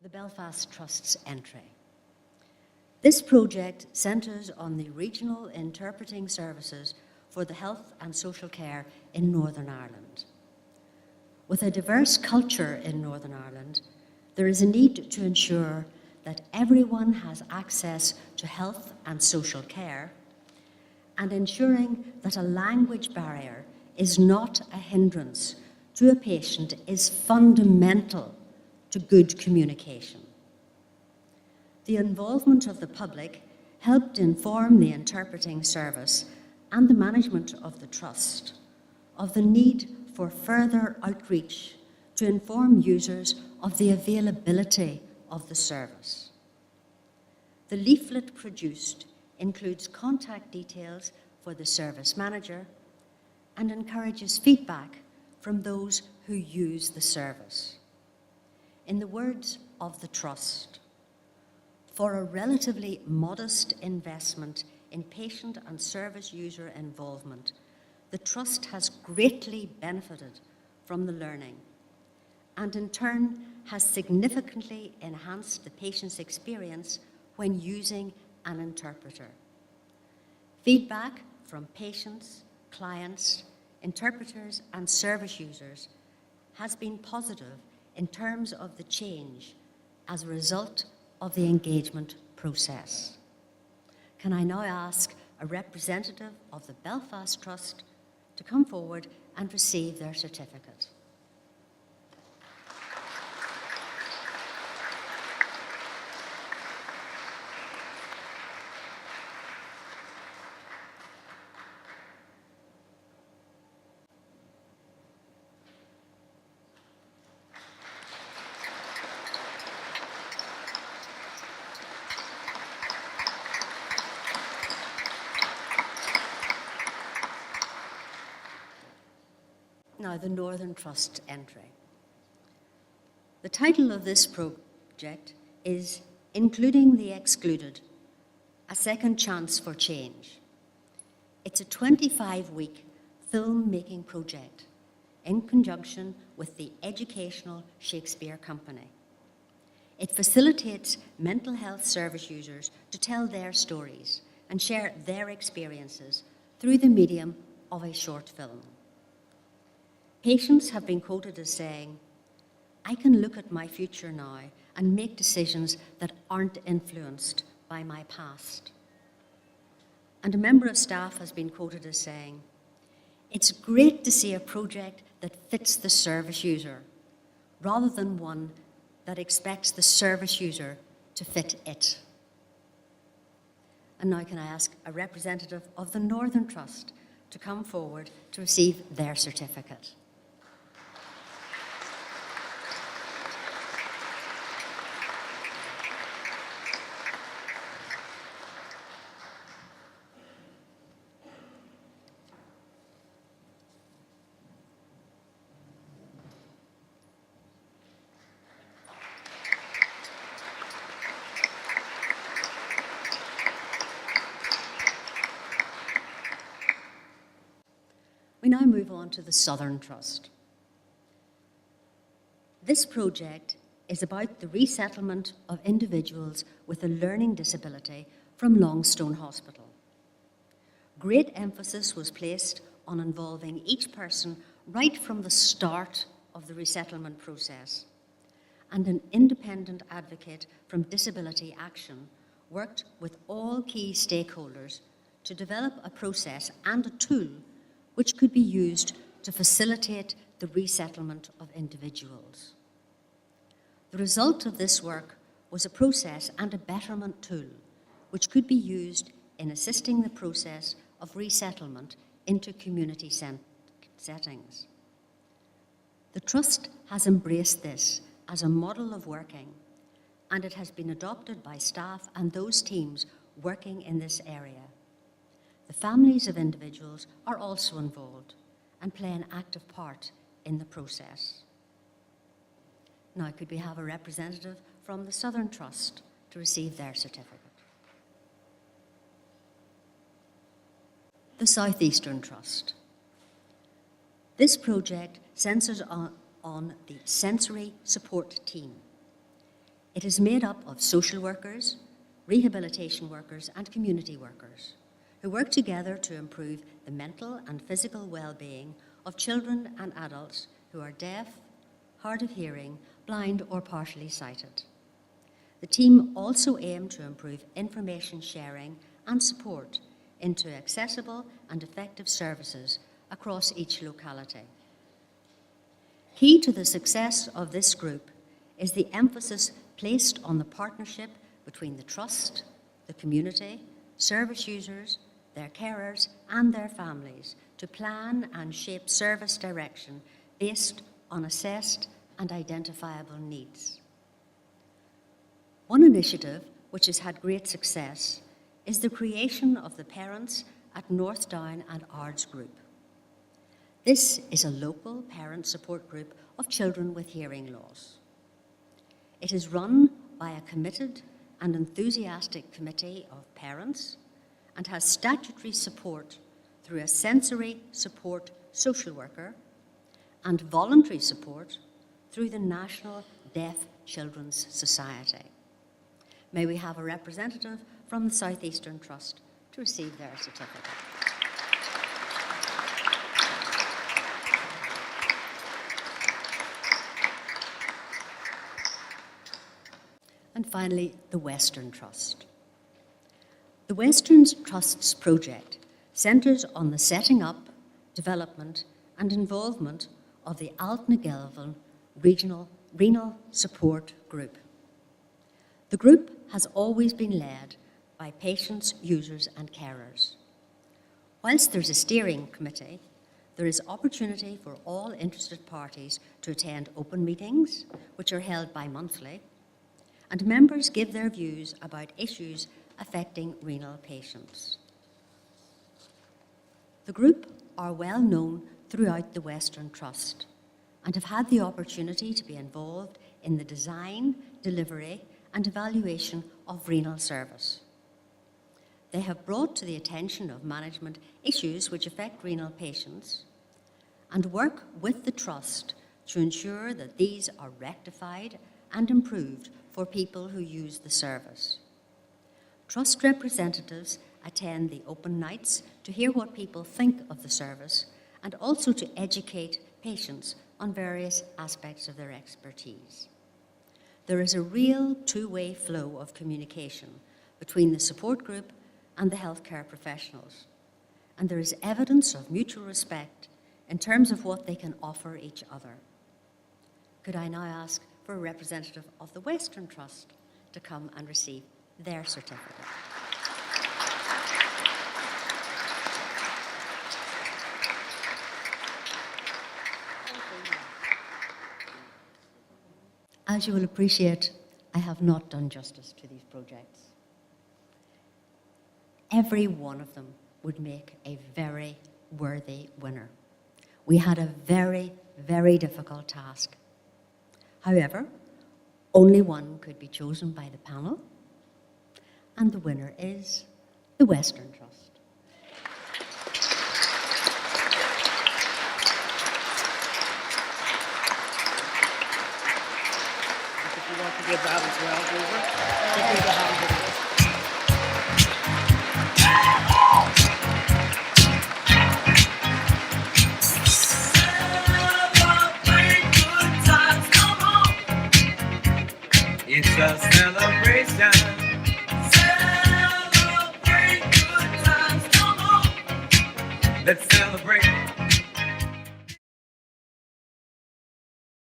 the Belfast Trust's entry. This project centres on the regional interpreting services for the health and social care in Northern Ireland. With a diverse culture in Northern Ireland, there is a need to ensure that everyone has access to health and social care, and ensuring that a language barrier is not a hindrance to a patient is fundamental to good communication. The involvement of the public helped inform the interpreting service and the management of the Trust of the need for further outreach to inform users of the availability of the service. The leaflet produced includes contact details for the service manager and encourages feedback from those who use the service. In the words of the Trust, for a relatively modest investment in patient and service user involvement, the Trust has greatly benefited from the learning and in turn has significantly enhanced the patient's experience when using an interpreter. Feedback from patients, clients, interpreters and service users has been positive in terms of the change as a result of the engagement process. Can I now ask a representative of the Belfast Trust to come forward and receive their certificate? Now, the Northern Trust entry. The title of this project is Including the Excluded, a Second Chance for Change. It's a 25-week film-making project in conjunction with the Educational Shakespeare Company. It facilitates mental health service users to tell their stories and share their experiences through the medium of a short film. Patients have been quoted as saying, "I can look at my future now and make decisions that aren't influenced by my past." And a member of staff has been quoted as saying, "It's great to see a project that fits the service user, rather than one that expects the service user to fit it." And now can I ask a representative of the Northern Trust to come forward to receive their certificate? We now move on to the Southern Trust. This project is about the resettlement of individuals with a learning disability from Longstone Hospital. Great emphasis was placed on involving each person right from the start of the resettlement process, and an independent advocate from Disability Action worked with all key stakeholders to develop a process and a tool which could be used to facilitate the resettlement of individuals. The result of this work was a process and a betterment tool which could be used in assisting the process of resettlement into community settings. The Trust has embraced this as a model of working, and it has been adopted by staff and those teams working in this area. The families of individuals are also involved and play an active part in the process. Now, could we have a representative from the Southern Trust to receive their certificate? The Southeastern Trust. This project centres on the sensory support team. It is made up of social workers, rehabilitation workers, and community workers who work together to improve the mental and physical well-being of children and adults who are deaf, hard of hearing, blind, or partially sighted. The team also aim to improve information sharing and support into accessible and effective services across each locality. Key to the success of this group is the emphasis placed on the partnership between the Trust, the community, service users, their carers, and their families to plan and shape service direction based on assessed and identifiable needs. One initiative which has had great success is the creation of the Parents at North Down and Ards group. This is a local parent support group of children with hearing loss. It is run by a committed and enthusiastic committee of parents and has statutory support through a sensory support social worker and voluntary support through the National Deaf Children's Society. May we have a representative from the South Eastern Trust to receive their certificate. And finally, the Western Trust. The Western Trust's project centres on the setting up, development and involvement of the Altnagilvan Regional Renal Support Group. The group has always been led by patients, users and carers. Whilst there's a steering committee, there is opportunity for all interested parties to attend open meetings, which are held bi-monthly, and members give their views about issues affecting renal patients. The group are well known throughout the Western Trust and have had the opportunity to be involved in the design, delivery and evaluation of renal service. They have brought to the attention of management issues which affect renal patients and work with the Trust to ensure that these are rectified and improved for people who use the service. Trust representatives attend the open nights to hear what people think of the service and also to educate patients on various aspects of their expertise. There is a real two-way flow of communication between the support group and the healthcare professionals, and there is evidence of mutual respect in terms of what they can offer each other. Could I now ask for a representative of the Western Trust to come and receive their certificate? As you will appreciate, I have not done justice to these projects. Every one of them would make a very worthy winner. We had a very, very difficult task. However, only one could be chosen by the panel, and the winner is the Western Trust. If you want to give that as well, Grover. It's a celebration. Celebrate good times, come on. Let's celebrate.